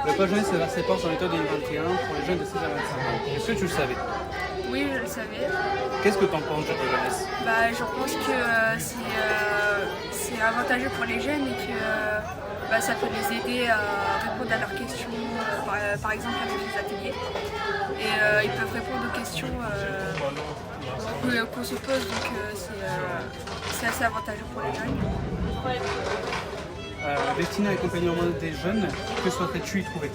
Le pôle jeunesse a ouvert ses portes en octobre 2021 pour les jeunes de 16 à 25 ans. Est-ce que tu le savais? Oui, je le savais. Qu'est-ce que tu en penses de la jeunesse? Je pense que c'est avantageux pour les jeunes et que ça peut les aider à répondre à leurs questions, par exemple avec les ateliers. Et ils peuvent répondre aux questions qu'on se pose, donc c'est assez avantageux pour les jeunes. Destiné à l'accompagnement des jeunes, que souhaiterais-tu y trouver?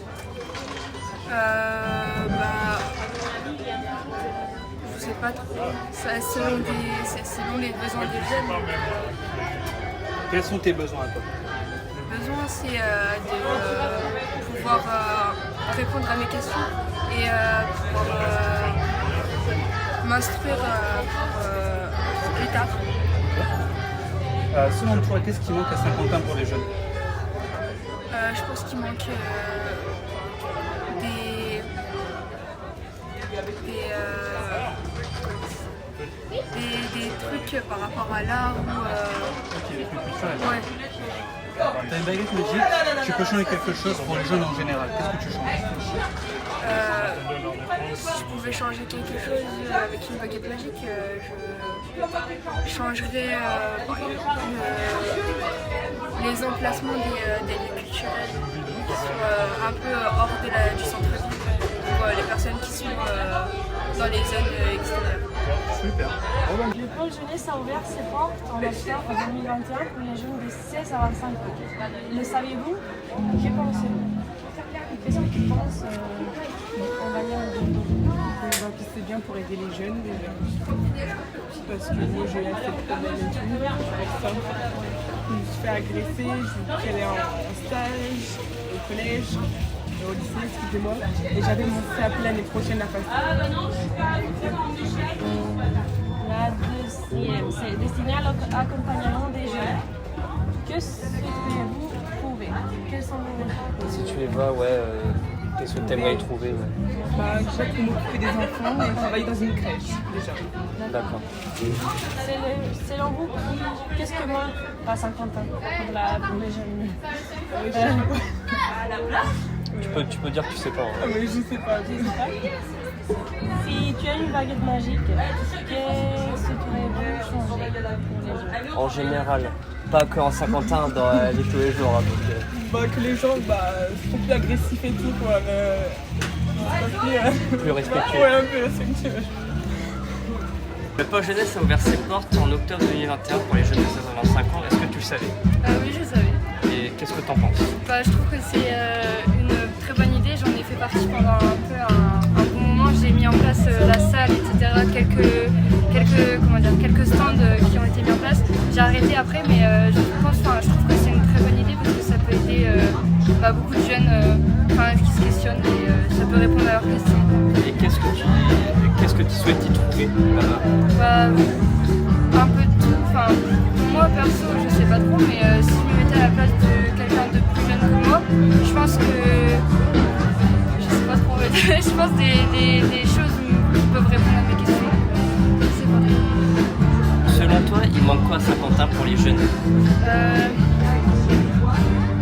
Je sais pas trop. C'est selon les besoins des jeunes. Quels sont tes besoins à toi? Le besoin, c'est de pouvoir répondre à mes questions et pouvoir m'instruire pour plus tard. Selon toi, qu'est-ce qui manque à Saint-Quentin pour les jeunes? Je pense qu'il manque des trucs par rapport à l'art ou Des trucs culturels. ouais. T'as une baguette magique, tu peux changer quelque chose pour les jeunes en général. Qu'est-ce que tu changes? Si je pouvais changer quelque chose avec une baguette magique, je changerais par exemple, les emplacements des lieux culturels qui sont un peu hors du centre-ville pour les personnes qui sont dans les zones extérieures. Super. Le pôle jeunesse a ouvert ses portes en octobre 2021 pour les jeunes de 16 à 25 ans. Le savez-vous? Que pensez-vous? Qu'est-ce que tu penses en manière que c'est bien pour aider les jeunes déjà. Parce que moi j'ai eu assez de problèmes et tout avec ça. Je me suis fait agresser, j'allais en stage, au collège, au lycée, excusez-moi. Et j'avais mon CAP l'année prochaine à passer. La deuxième, c'est destiné à l'accompagnement des jeunes. Que souhaitez-vous trouver? Quels sont vos... Si tu les vois, qu'est-ce que tu aimerais y trouver? Déjà pour m'occuper des enfants et travailler dans une crèche, déjà. D'accord. Selon vous, qu'est-ce que manque à Saint-Quentin pour les jeunes? Tu peux dire que tu sais pas. Ah mais je sais pas. Si tu as une baguette magique, qu'est-ce que tu aurais changer pour les jeunes? En général, pas qu'en Saint-Quentin, dans la vie de tous les jours. Que les gens sont plus agressifs et tout, quoi. Plus respectueux. Ouais, un peu respectueux. Le pôle jeunesse a ouvert ses portes en octobre 2021 pour les jeunes de 16 à 25 ans. Est-ce que tu le savais? Oui, je savais. Et qu'est-ce que tu en penses? Je trouve que c'est une très bonne idée. J'en ai fait partie pendant un bon moment. J'ai mis en place la salle, etc. Quelques stands qui ont été mis en place. J'ai arrêté après, mais je trouve que c'est une très bonne idée parce que ça peut aider beaucoup de jeunes qui se questionnent et ça peut répondre à leurs questions. Et qu'est-ce que tu souhaites y trouver là-bas? Un peu de tout. Moi perso, je sais pas trop, mais si je me mettais à la place de quelqu'un de plus jeune que moi, je pense que je sais pas trop. Je pense des choses qui peuvent répondre à mes questions. Je sais pas trop. Selon toi, il manque quoi à Saint-Quentin pour les jeunes?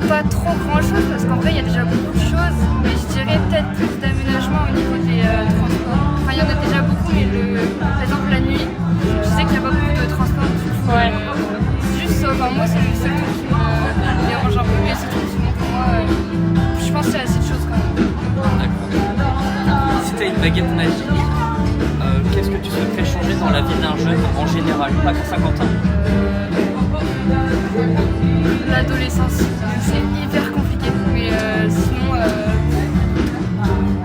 Pas trop grand chose parce qu'en vrai il y a déjà beaucoup de choses, mais je dirais peut-être plus d'aménagement au niveau des transports. Il y en a déjà beaucoup, mais par exemple la nuit, je sais qu'il n'y a pas beaucoup de transports. C'est juste moi c'est le seul truc qui me dérange un peu, mais c'est tout. Sinon pour moi, je pense qu'il y a assez de choses quand même. D'accord. Si tu as une baguette magique, qu'est-ce que tu souhaiterais changer dans la vie d'un jeune en général, pas qu'à Saint-Quentin? L'adolescence, c'est hyper compliqué, mais sinon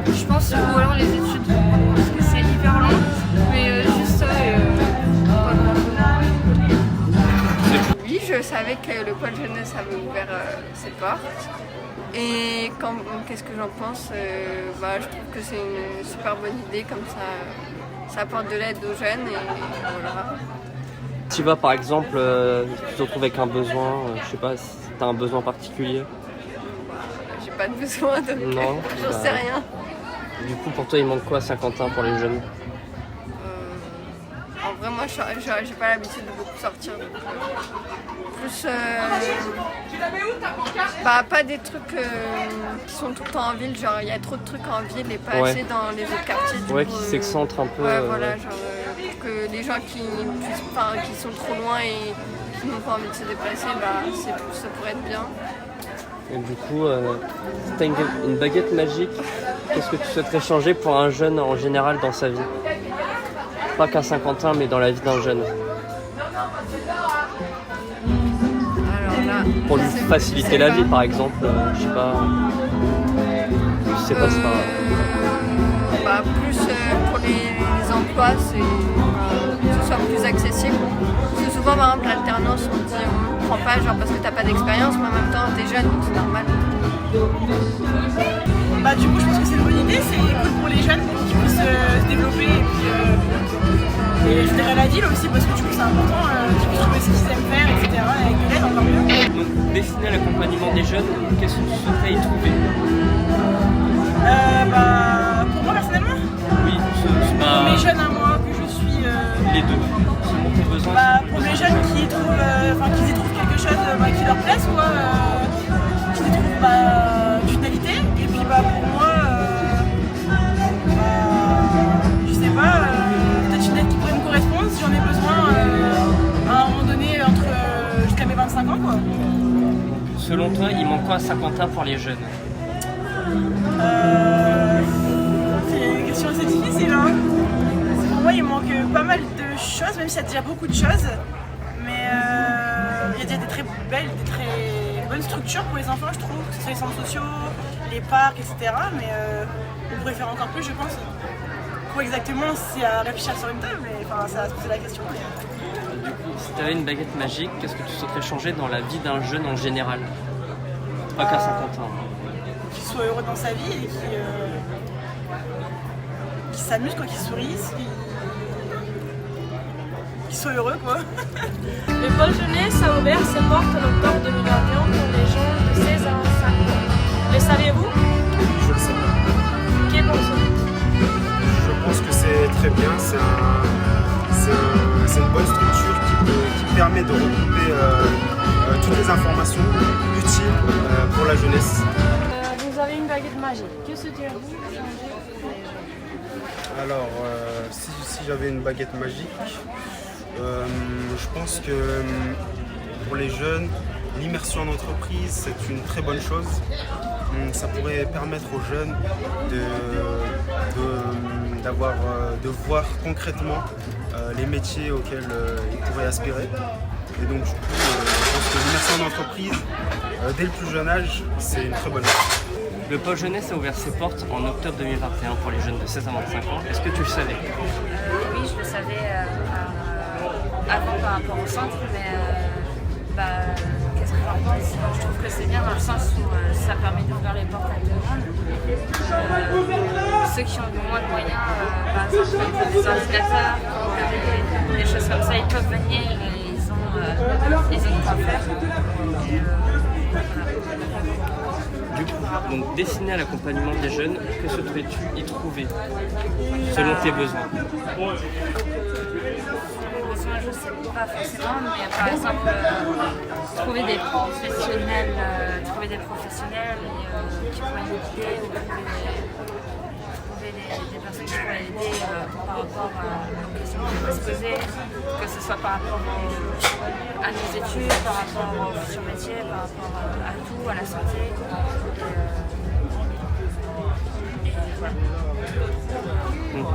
je pense ou alors les études parce que c'est hyper long, mais juste ça pas grand-chose. Oui, je savais que le pôle jeunesse avait ouvert ses portes. Et qu'est-ce que j'en pense? Je trouve que c'est une super bonne idée, comme ça apporte de l'aide aux jeunes et voilà. Tu vas par exemple, tu te retrouves avec un besoin, je sais pas si tu as un besoin particulier. J'ai pas de besoin, donc Non, j'en sais rien. Du coup, pour toi, il manque quoi à Saint-Quentin pour les jeunes? En vrai, moi, j'ai pas l'habitude de beaucoup sortir, donc plus pas des trucs qui sont tout le temps en ville, genre il y a trop de trucs en ville et pas Ouais. assez dans les autres quartiers. Ouais, qui s'excentrent un peu. Ouais, voilà, genre pour que les gens qui sont trop loin et qui n'ont pas envie de se déplacer, ça pourrait être bien. Et du coup, si t'as une baguette magique, qu'est-ce que tu souhaiterais changer pour un jeune en général dans sa vie? Pas qu'à Saint-Quentin, mais dans la vie d'un jeune. Alors là, Pour lui faciliter la vie, par exemple, je sais pas. Je sais pas, c'est pas grave. Plus pour les emplois, que ce soit plus accessible. Parce que souvent, par exemple, l'alternance, on dit on ne prend pas genre parce que t'as pas d'expérience, mais en même temps, t'es jeune, donc c'est normal. Du coup, je pense que c'est une bonne idée, c'est cool pour les jeunes qui puissent se développer et je dirais la ville aussi parce que du coup c'est important qu'ils puissent trouver ce qu'ils aiment faire, etc. Et avec de l'aide encore mieux. Donc, destiné à l'accompagnement des jeunes, qu'est-ce que tu souhaiterais y trouver? Pour moi personnellement, Oui, pour mes jeunes à moi que je suis, les deux. Selon tes besoins. pour mes jeunes qui y trouvent quelque chose qui leur plaise, quoi, qui y trouvent d'une qualité. Et puis pour moi, je sais pas, peut-être une aide qui pourrait me correspondre si j'en ai besoin à un moment donné jusqu'à mes 25 ans, quoi. Selon toi, il manque quoi à Saint-Quentin pour les jeunes? C'est une question assez difficile, hein. Pour moi, il manque pas mal de choses, même s'il y a déjà beaucoup de choses. Mais il y a déjà des très bonnes structures pour les enfants, je trouve, que ce soit les centres sociaux, les parcs, etc. Mais on pourrait faire encore plus, je pense. Quoi exactement, c'est à réfléchir sur une table, mais ça va se poser la question. Du coup, si tu avais une baguette magique, qu'est-ce que tu souhaiterais changer dans la vie d'un jeune en général? Pas qu'à Saint-Quentin. Qu'il soit heureux dans sa vie et qu'il s'amuse, quoi, qu'il sourie, qu'il soit heureux, quoi. Le pôle jeunesse a ouvert ses portes en octobre 2021 pour les gens de 16 à 25 ans. Le saviez-vous? Je le sais pas. Que pensez-vous? Je pense que c'est très bien, c'est une bonne structure qui permet de regrouper toutes les informations utiles pour la jeunesse. Vous avez une baguette magique. Que souhaiteriez-vous changer? Alors, si j'avais une baguette magique, je pense que pour les jeunes, l'immersion en entreprise, c'est une très bonne chose. Ça pourrait permettre aux jeunes de voir concrètement les métiers auxquels ils pourraient aspirer. Et donc, du coup, je pense que l'immersion en entreprise, dès le plus jeune âge, c'est une très bonne chose. Le pôle jeunesse a ouvert ses portes en octobre 2021 pour les jeunes de 16 à 25 ans. Est-ce que tu le savais? Oui, je le savais avant par rapport au centre, mais qu'est-ce que j'en pense? Je trouve que c'est bien dans le sens où ça permet d'ouvrir les portes à tout le monde. Ceux qui ont moins de moyens, par exemple, ils ont des ordinateurs, des choses comme ça, ils peuvent venir et ils ont quoi faire. Du coup, donc destiné à l'accompagnement des jeunes, que souhaiterais-tu y trouver selon tes besoins? Je ne sais pas forcément, mais par exemple, trouver des professionnels qui pourraient nous guider, ou trouver des personnes qui pourraient aider par rapport aux questions qu'on peut se poser, que ce soit par rapport à nos études, par rapport au futur métier, par rapport à tout, à la santé. Et voilà. Donc,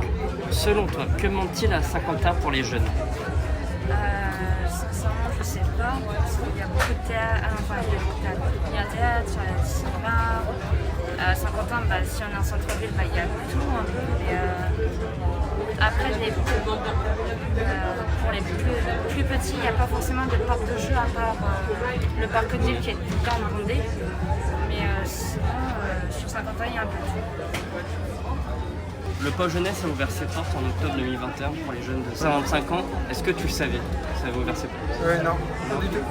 selon toi, que manque-t-il à Saint-Quentin pour les jeunes? Sincèrement, je sais pas. Il y a beaucoup de théâtre, il y a un théâtre, il y a du cinéma. À Saint-Quentin, si on est en centre-ville, il y a tout un peu. Et, après, pour les plus petits, il n'y a pas forcément de parc de jeu à part le parc de ville qui est tout le temps bondé. Mais sinon, sur Saint-Quentin, il y a un peu de tout. Le pôle jeunesse a ouvert ses portes en octobre 2021 pour les jeunes de 55 ans. Est-ce que tu le savais? Ça avait ouvert ses portes? Non, pas du tout.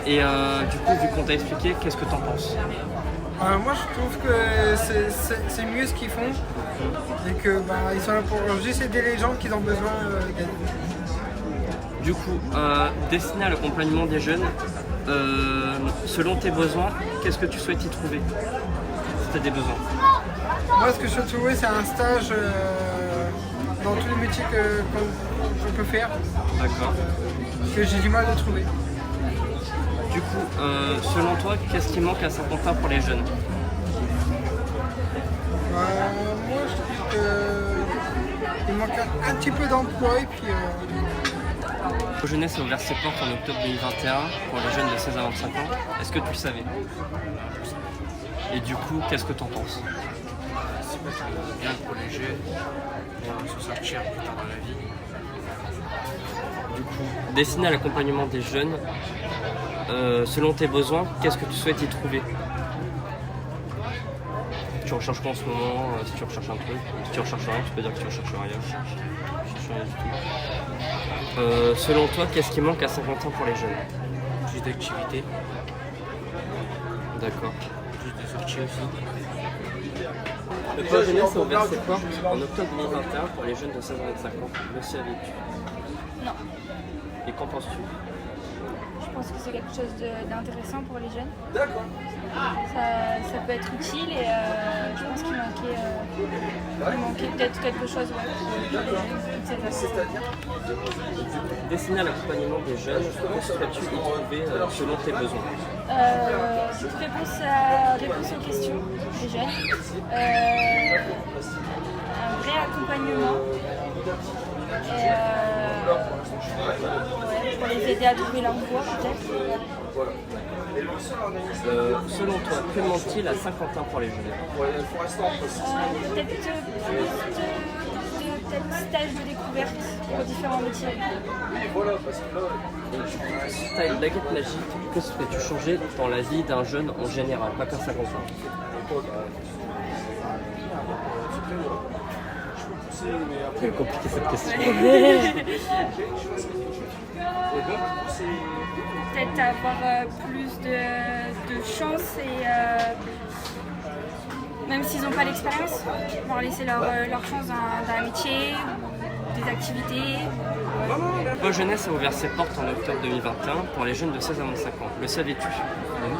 Et du coup, vu qu'on t'a expliqué, qu'est-ce que t'en penses? Moi je trouve que c'est mieux ce qu'ils font et que ils sont là pour juste aider les gens qui ont besoin. Du coup, destiné à l'accompagnement des jeunes, selon tes besoins, qu'est-ce que tu souhaites y trouver si tu as des besoins? Moi, ce que je souhaite trouver, c'est un stage dans tous les métiers qu'on peut faire. D'accord. Parce que j'ai du mal à trouver. Du coup, selon toi, qu'est-ce qui manque à Saint-Quentin pour les jeunes? Moi, je trouve qu'il manque un petit peu d'emploi et puis... La jeunesse a ouvert ses portes en octobre 2021 pour les jeunes de 16 à 25 ans. Est-ce que tu le savais? Et du coup, qu'est-ce que tu en penses? C'est pas bien pour les jeunes, pour se sortir plus tard dans la vie. Du coup, destiné à l'accompagnement des jeunes, selon tes besoins, qu'est-ce que tu souhaites y trouver? Tu recherches quoi en ce moment? Si tu recherches un truc, si tu recherches rien, tu peux dire que tu recherches rien. Je cherche rien du tout. Selon toi, qu'est-ce qui manque à Saint-Quentin pour les jeunes? Plus d'activités, D'accord. plus de sorties aussi. Le pôle jeunesse a ouvert ses portes en octobre 2021 pour les jeunes de 16 à 25 ans. Le savais-tu? Non. Et qu'en penses-tu? Je pense que c'est quelque chose d'intéressant pour les jeunes. Ça peut être utile et je pense qu'il manquait peut-être quelque chose pour les jeunes. Destiné à l'accompagnement des jeunes, que souhaites-tu y trouver selon tes besoins? Toute réponse aux questions des jeunes. Un vrai accompagnement. Et pour les aider à trouver l'emploi peut-être. Selon toi, que manque-t-il à Saint-Quentin pour les jeunes? Peut-être plus de stages de découverte pour différents métiers. Si tu as une baguette magique, que souhaites-tu changer dans la vie d'un jeune en général, pas qu'à Saint-Quentin? C'est compliqué cette question. Peut-être avoir plus de chance et même s'ils n'ont pas l'expérience, leur laisser leur chance dans un métier, des activités. Le pôle jeunesse a ouvert ses portes en octobre 2021 pour les jeunes de 16 à 25 ans. Le savais-tu? Non,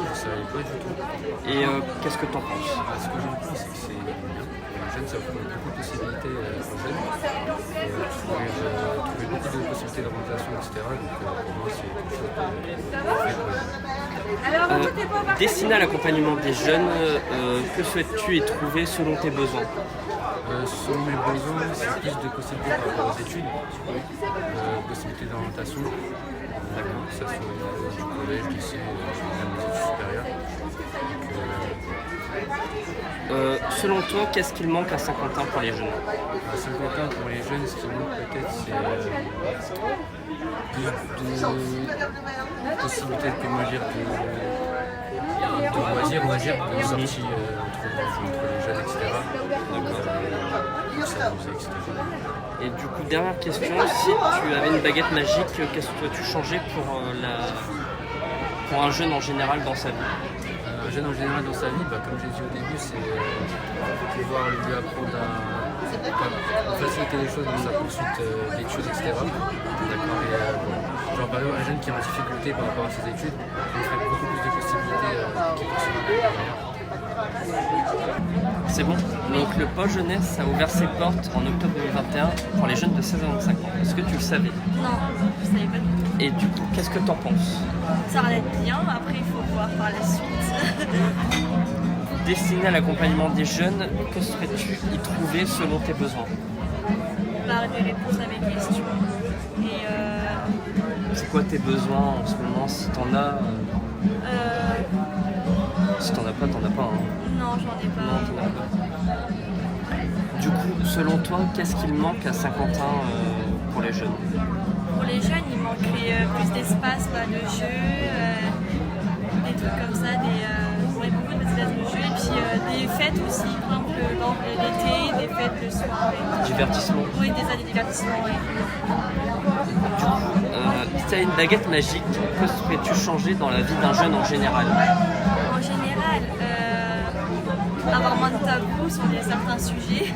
je ne savais pas du tout. Et qu'est-ce que tu en penses? Ce que j'en pense, c'est que les jeunes, ça offre beaucoup de possibilités aux jeunes. Trouver beaucoup de possibilités d'orientation, etc. Donc pour moi, c'est quelque chose de Destiné à l'accompagnement des jeunes, que souhaites-tu y trouver selon tes besoins? selon mes besoins, c'est plus de possibilités par rapport aux études, possibilités d'orientation, que ce soit du collège, lycée, même des études supérieures. Selon toi, qu'est-ce qu'il manque à Saint-Quentin pour les jeunes? À Saint-Quentin, pour les jeunes, ce qui manque peut-être, c'est plus de possibilités de loisirs, on va dire, de sorties entre les jeunes, etc. Et du coup, dernière question, si tu avais une baguette magique, qu'est-ce que tu changer pour un jeune en général dans sa vie? Un jeune en général dans sa vie, comme j'ai dit au début, c'est pouvoir lui apprendre à faciliter les choses dans sa poursuite d'études, etc. Genre par exemple un jeune qui est en difficulté par rapport à ses études, il ferait beaucoup plus de possibilités qui C'est bon. Donc le pôle jeunesse a ouvert ses portes en octobre 2021 pour les jeunes de 16 à 25 ans. Est-ce que tu le savais? Non, je savais pas du tout. Et du coup, qu'est-ce que t'en penses? Ça a l'air bien, après il faut voir par la suite. Destiné à l'accompagnement des jeunes, que souhaites-tu y trouver selon tes besoins? Par des réponses à mes questions. Et c'est quoi tes besoins en ce moment, si t'en as? Si t'en as pas, t'en as pas. Hein. Non, j'en ai pas. Non, t'en as pas. Du coup, selon toi, qu'est-ce qu'il manque à Saint-Quentin pour les jeunes? Pour les jeunes, il manquerait plus d'espace de jeu, des trucs comme ça, beaucoup d'espace de jeu, et puis des fêtes aussi, par exemple l'été, des fêtes le soir. Divertissement. Oui, des années de divertissement, oui. Du coup, si tu as une baguette magique, que souhaites-tu changer dans la vie d'un jeune en général? En général, avoir moins de tabous sur certains sujets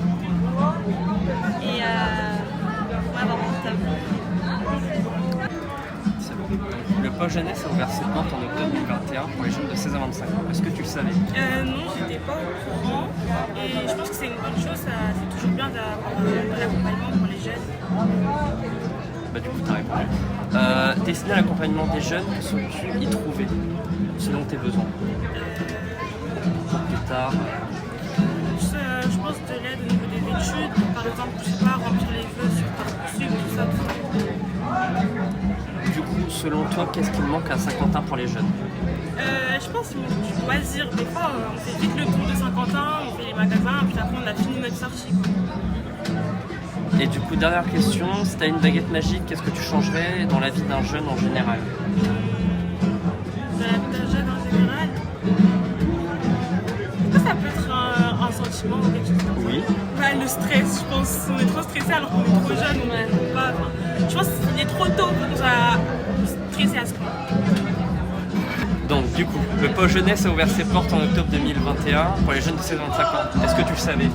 et avoir moins de tabous. C'est bon. le pôle jeunesse a ouvert ses portes en octobre 2021 pour les jeunes de 16 à 25 ans. Est-ce que tu le savais? Non, j'étais pas au courant et je pense que c'est une bonne chose, c'est toujours bien d'avoir de l'accompagnement pour les jeunes. Bah du coup t'as répondu. Destiné à l'accompagnement des jeunes, que souhaites-tu y trouver selon tes besoins? Pour plus tard. Je pense de l'aide au niveau des études, par exemple, je sais pas, remplir les vœux sur Parcoursup, tout ça. Du coup, selon toi, qu'est-ce qui manque à Saint-Quentin pour les jeunes? Je pense qu'il manque du loisir. Des fois, on fait vite le tour de Saint-Quentin, on fait les magasins, puis après on a fini notre sortie. Et du coup, dernière question, si tu as une baguette magique, qu'est-ce que tu changerais dans la vie d'un jeune en général? Dans la vie d'un jeune en général, ça peut être un sentiment ou quelque chose comme ça. Oui. Bah, le stress, je pense. On est trop stressé alors qu'on est trop jeune, on n'arrive pas. Enfin, je pense qu'il est trop tôt pour nous stresser à ce point. Donc, du coup, le pôle jeunesse a ouvert ses portes en octobre 2021 pour les jeunes de 16 à 25 ans. Est-ce que tu le savais?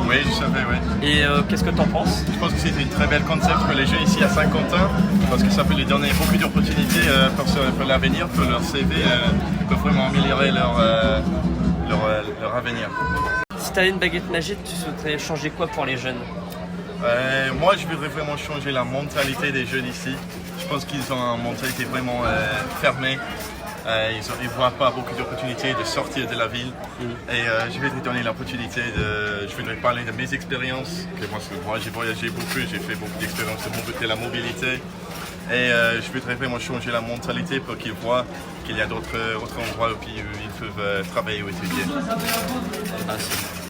Oui, je savais, oui. Et qu'est-ce que tu en penses? Je pense que c'est une très belle concept pour les jeunes ici à Saint-Quentin, parce que ça peut leur donner beaucoup d'opportunités pour l'avenir, pour leur CV, peut vraiment améliorer leur avenir. Si tu avais une baguette magique, tu souhaiterais changer quoi pour les jeunes? Moi, je voudrais vraiment changer la mentalité des jeunes ici. Je pense qu'ils ont une mentalité vraiment fermée. Ils ne voient pas beaucoup d'opportunités de sortir de la ville. Et je vais te donner l'opportunité je voudrais parler de mes expériences. Moi, j'ai voyagé beaucoup, j'ai fait beaucoup d'expériences de la mobilité. Et je voudrais vraiment changer la mentalité pour qu'ils voient qu'il y a d'autres endroits où ils peuvent travailler ou étudier. Merci.